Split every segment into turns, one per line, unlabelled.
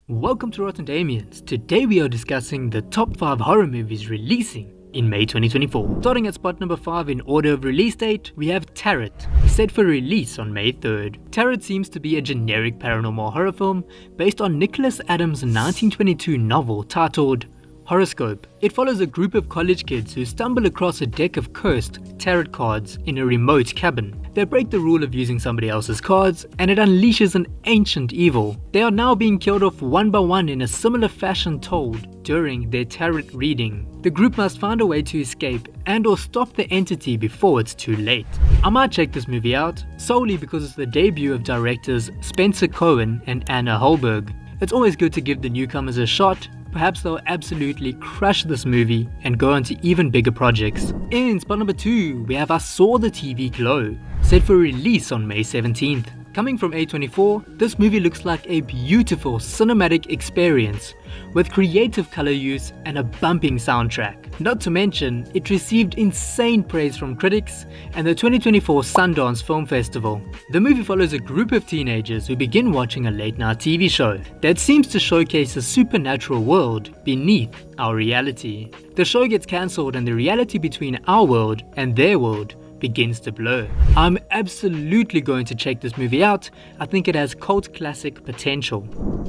Welcome to Rotten Damians. Today we are discussing the top 5 horror movies releasing in May 2024. Starting at spot number 5 in order of release date, we have Tarot, set for release on May 3rd. Tarot seems to be a generic paranormal horror film based on Nicholas Adams' 1922 novel titled Horoscope. It follows a group of college kids who stumble across a deck of cursed tarot cards in a remote cabin. They break the rule of using somebody else's cards, and it unleashes an ancient evil. They are now being killed off one by one in a similar fashion told during their tarot reading. The group must find a way to escape and or stop the entity before it's too late. I might check this movie out solely because it's the debut of directors Spencer Cohen and Anna Holberg. It's always good to give the newcomers a shot. Perhaps they'll absolutely crush this movie and go on to even bigger projects. In spot number 2, we have I Saw the TV Glow, set for release on May 17th. Coming from A24, this movie looks like a beautiful cinematic experience with creative color use and a bumping soundtrack. Not to mention, it received insane praise from critics and the 2024 Sundance Film Festival. The movie follows a group of teenagers who begin watching a late-night TV show that seems to showcase a supernatural world beneath our reality. The show gets cancelled and the reality between our world and their world begins to blur. I'm absolutely going to check this movie out. I think it has cult classic potential.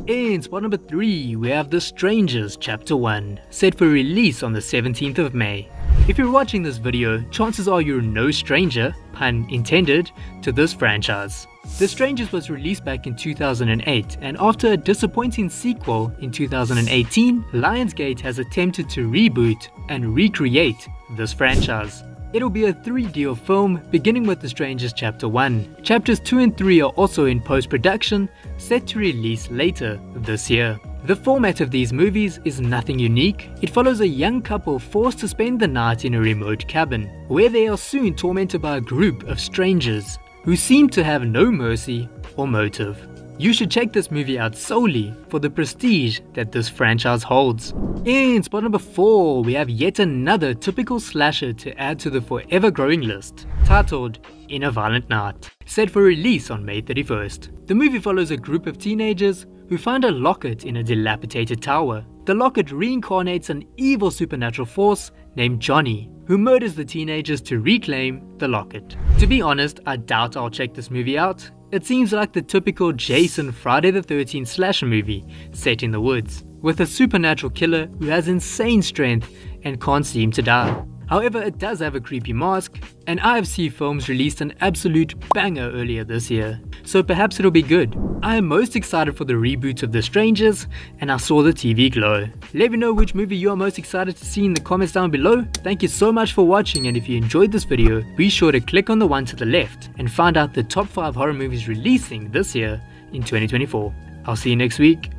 In spot number 3, we have The Strangers Chapter 1, set for release on the 17th of May. If you're watching this video, chances are you're no stranger, pun intended, to this franchise. The Strangers was released back in 2008, and after a disappointing sequel in 2018, Lionsgate has attempted to reboot and recreate this franchise. It'll be a 3D film beginning with The Strangers Chapter 1. Chapters 2 and 3 are also in post-production, set to release later this year. The format of these movies is nothing unique. It follows a young couple forced to spend the night in a remote cabin, where they are soon tormented by a group of strangers who seem to have no mercy or motive. You should check this movie out solely for the prestige that this franchise holds. In spot number 4, we have yet another typical slasher to add to the forever growing list, titled In a Violent Night, set for release on May 31st. The movie follows a group of teenagers who find a locket in a dilapidated tower. The locket reincarnates an evil supernatural force named Johnny, who murders the teenagers to reclaim the locket. To be honest, I doubt I'll check this movie out. It seems like the typical Jason Friday the 13th slasher movie set in the woods, with a supernatural killer who has insane strength and can't seem to die. However, it does have a creepy mask, and IFC Films released an absolute banger earlier this year, so perhaps it'll be good. I am most excited for the reboot of The Strangers, and I Saw the TV Glow. Let me know which movie you are most excited to see in the comments down below. Thank you so much for watching, and if you enjoyed this video, be sure to click on the one to the left and find out the top 5 horror movies releasing this year in 2024. I'll see you next week.